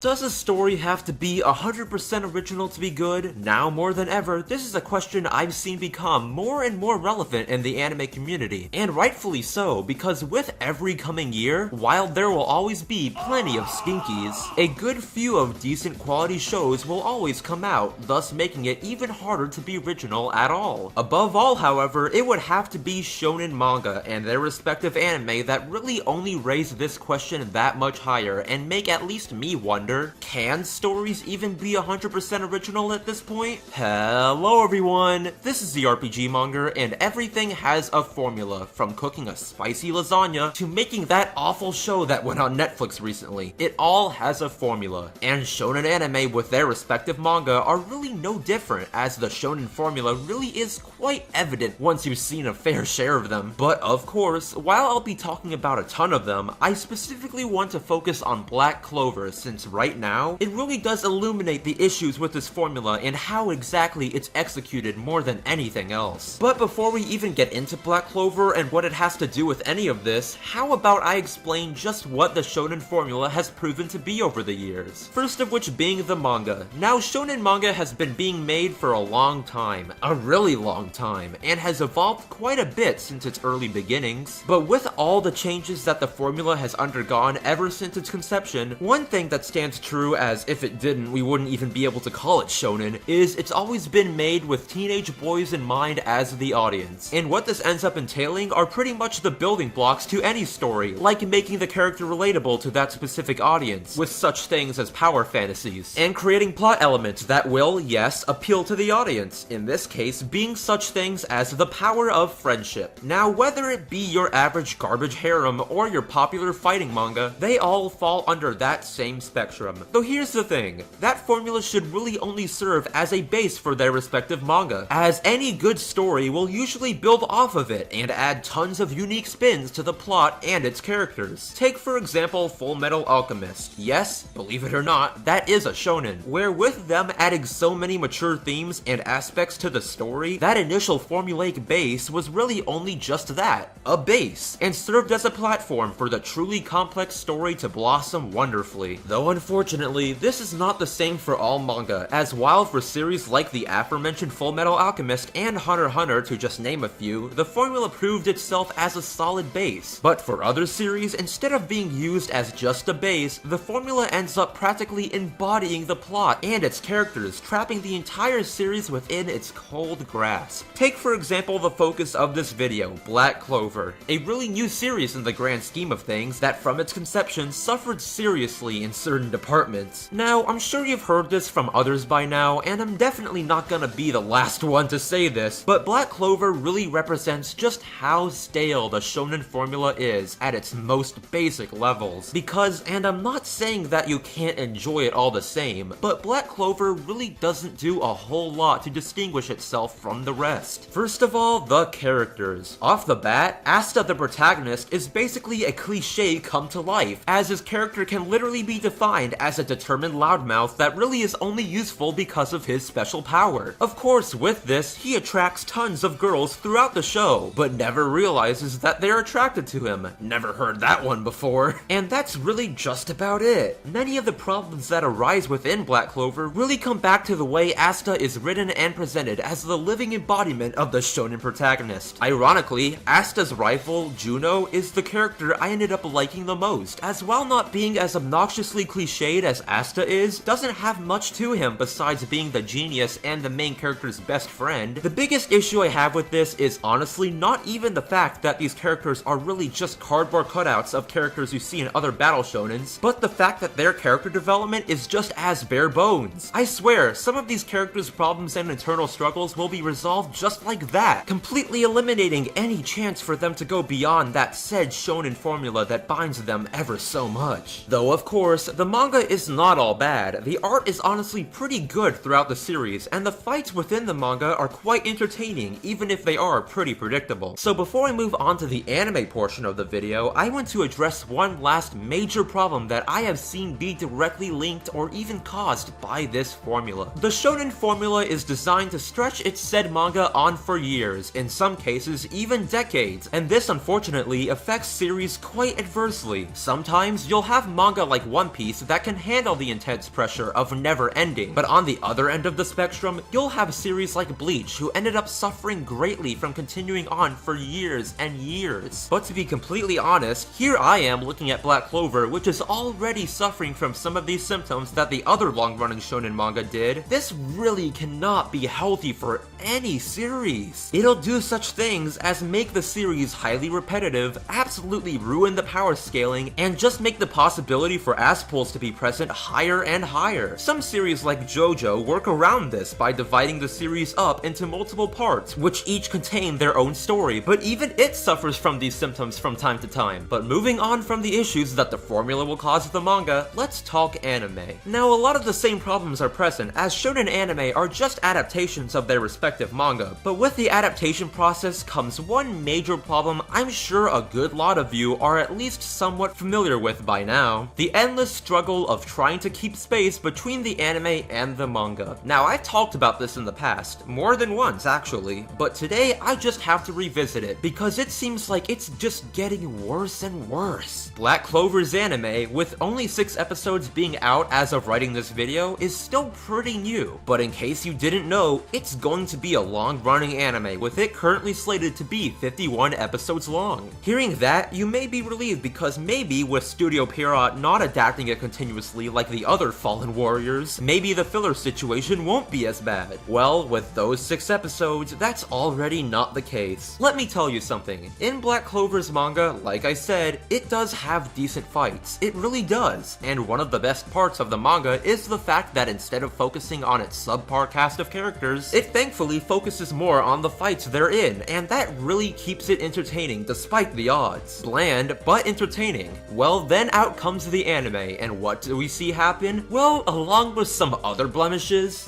Does a story have to be 100% original to be good? Now more than ever, this is a question I've seen become more and more relevant in the anime community. And rightfully so, because with every coming year, while there will always be plenty of skinkies, a good few of decent quality shows will always come out, thus making it even harder to be original at all. Above all, however, it would have to be shonen manga and their respective anime that really only raise this question that much higher and make at least me wonder, can stories even be 100% original at this point? Hello everyone, this is the RPG Monger, and everything has a formula, from cooking a spicy lasagna to making that awful show that went on Netflix recently. It all has a formula, and shonen anime with their respective manga are really no different, as the shonen formula really is quite evident once you've seen a fair share of them. But of course, while I'll be talking about a ton of them, I specifically want to focus on Black Clover, since right now, it really does illuminate the issues with this formula and how exactly it's executed more than anything else. But before we even get into Black Clover and what it has to do with any of this, how about I explain just what the shonen formula has proven to be over the years? First of which being the manga. Now, shonen manga has been being made for a long time, a really long time, and has evolved quite a bit since its early beginnings. But with all the changes that the formula has undergone ever since its conception, one thing that stands true, as if it didn't we wouldn't even be able to call it shonen, is it's always been made with teenage boys in mind as the audience. And what this ends up entailing are pretty much the building blocks to any story, like making the character relatable to that specific audience, with such things as power fantasies, and creating plot elements that will, yes, appeal to the audience, in this case being such things as the power of friendship. Now, whether it be your average garbage harem or your popular fighting manga, they all fall under that same spectrum. Though here's the thing, that formula should really only serve as a base for their respective manga, as any good story will usually build off of it and add tons of unique spins to the plot and its characters. Take for example Full Metal Alchemist. Yes, believe it or not, that is a shonen, where with them adding so many mature themes and aspects to the story, that initial formulaic base was really only just that, a base, and served as a platform for the truly complex story to blossom wonderfully. Though unfortunately, this is not the same for all manga, as while for series like the aforementioned Full Metal Alchemist and Hunter x Hunter, to just name a few, the formula proved itself as a solid base. But for other series, instead of being used as just a base, the formula ends up practically embodying the plot and its characters, trapping the entire series within its cold grasp. Take for example the focus of this video, Black Clover, a really new series in the grand scheme of things that from its conception suffered seriously in certain departments. Now, I'm sure you've heard this from others by now, and I'm definitely not gonna be the last one to say this, but Black Clover really represents just how stale the shonen formula is at its most basic levels. Because, and I'm not saying that you can't enjoy it all the same, but Black Clover really doesn't do a whole lot to distinguish itself from the rest. First of all, the characters. Off the bat, Asta the protagonist is basically a cliche come to life, as his character can literally be defined as a determined loudmouth that really is only useful because of his special power. Of course, with this, he attracts tons of girls throughout the show, but never realizes that they're attracted to him. Never heard that one before. And that's really just about it. Many of the problems that arise within Black Clover really come back to the way Asta is written and presented as the living embodiment of the shonen protagonist. Ironically, Asta's rival, Juno, is the character I ended up liking the most, as while not being as obnoxiously cliched as Asta is, doesn't have much to him besides being the genius and the main character's best friend. The biggest issue I have with this is honestly not even the fact that these characters are really just cardboard cutouts of characters you see in other battle shonens, but the fact that their character development is just as bare bones. I swear, some of these characters' problems and internal struggles will be resolved just like that, completely eliminating any chance for them to go beyond that said shonen formula that binds them ever so much. Though of course, the manga is not all bad. The art is honestly pretty good throughout the series, and the fights within the manga are quite entertaining, even if they are pretty predictable. So before I move on to the anime portion of the video, I want to address one last major problem that I have seen be directly linked or even caused by this formula. The shonen formula is designed to stretch its said manga on for years, in some cases even decades, and this unfortunately affects series quite adversely. Sometimes you'll have manga like One Piece that that can handle the intense pressure of never ending. But on the other end of the spectrum, you'll have series like Bleach, who ended up suffering greatly from continuing on for years and years. But to be completely honest, here I am looking at Black Clover, which is already suffering from some of these symptoms that the other long-running shonen manga did. This really cannot be healthy for any series. It'll do such things as make the series highly repetitive, absolutely ruin the power scaling, and just make the possibility for ass pulls to be present higher and higher. Some series like JoJo work around this by dividing the series up into multiple parts, which each contain their own story, but even it suffers from these symptoms from time to time. But moving on from the issues that the formula will cause with the manga, let's talk anime. Now, a lot of the same problems are present, as shonen anime are just adaptations of their respective manga, but with the adaptation process comes one major problem I'm sure a good lot of you are at least somewhat familiar with by now: the endless struggle of trying to keep space between the anime and the manga. Now, I've talked about this in the past, more than once actually, but today I just have to revisit it because it seems like it's just getting worse and worse. Black Clover's anime, with only 6 episodes being out as of writing this video, is still pretty new, but in case you didn't know, it's going to be a long-running anime, with it currently slated to be 51 episodes long. Hearing that, you may be relieved because maybe with Studio Pierrot not adapting it continuously like the other Fallen Warriors, maybe the filler situation won't be as bad. Well, with those 6 episodes, that's already not the case. Let me tell you something, in Black Clover's manga, like I said, it does have decent fights. It really does, and one of the best parts of the manga is the fact that instead of focusing on its subpar cast of characters, it thankfully focuses more on the fights they're in, and that really keeps it entertaining despite the odds. Bland, but entertaining. Well, then out comes the anime, and what do we see happen? Well, along with some other blemishes,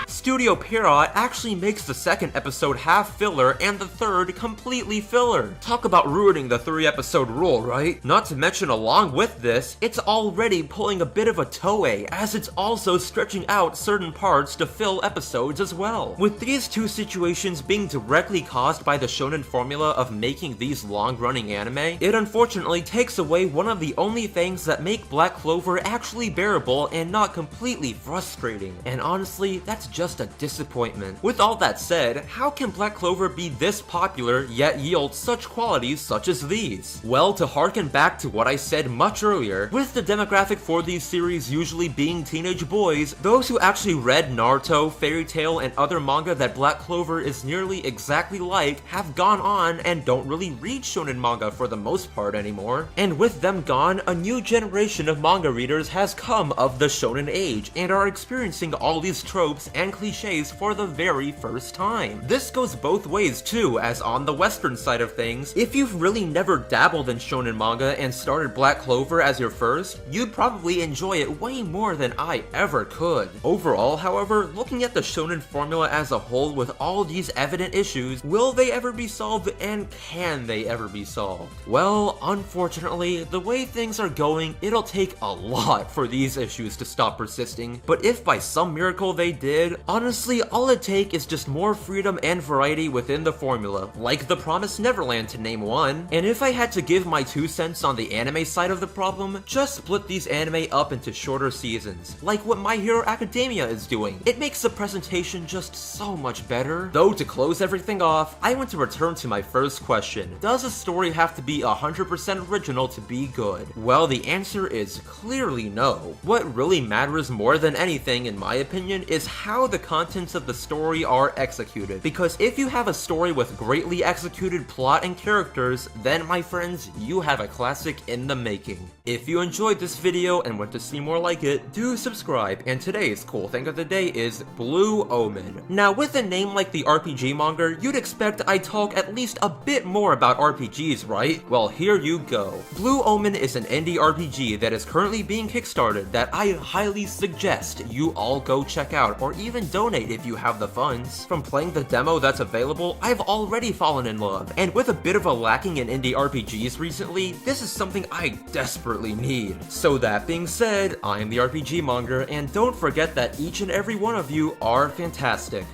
Studio Pierrot actually makes the 2nd episode half filler and the 3rd completely filler. Talk about ruining the 3-episode rule, right? Not to mention, along with this, it's already pulling a bit of a toei, as it's also stretching out certain parts to fill episodes as well. With these two situations being directly caused by the shonen formula of making these long-running anime, it unfortunately takes away one of the only things that make Black Clover actually bearable and not completely frustrating. And honestly, that's just a disappointment. With all that said, how can Black Clover be this popular yet yield such qualities such as these? Well, to harken back to what I said much earlier, with the demographic for these series usually being teenage boys, those who actually read Naruto, Fairy Tail, and other manga that Black Clover is nearly exactly like have gone on and don't really read shonen manga for the most part anymore. And with them gone, a new generation of manga readers has come of the shonen age and are experiencing all these tropes and cliches for the very first time. This goes both ways too, as on the western side of things, if you've really never dabbled in shonen manga and started Black Clover as your first, you'd probably enjoy it way more than I ever could. Overall, however, looking at the shonen formula as a whole with all these evident issues, will they ever be solved, and can they ever be solved? Well, unfortunately, the way things are going, it'll take a lot for these issues to stop persisting, but if by some miracle they did, honestly, all it takes is just more freedom and variety within the formula, like The Promised Neverland to name one. And if I had to give my 2 cents on the anime side of the problem, just split these anime up into shorter seasons, like what My Hero Academia is doing. It makes the presentation just so much better. Though, to close everything off, I want to return to my first question. Does a story have to be 100% original to be good? Well, the answer is clearly no. What really matters more than anything, in my opinion, is how the contents of the story are executed. Because if you have a story with greatly executed plot and characters, then my friends, you have a classic in the making. If you enjoyed this video and want to see more like it, do subscribe, and today's cool thing of the day is Blue Omen. Now, with a name like the RPG Monger, you'd expect I talk at least a bit more about RPGs, right? Well, here you go. Blue Omen is an indie RPG that is currently being kickstarted that I highly suggest you all go check out, or even donate if you have the funds. From playing the demo that's available, I've already fallen in love, and with a bit of a lacking in indie RPGs recently, this is something I desperately need. So that being said, I'm the RPG Monger, and don't forget that each and every one of you are fantastic.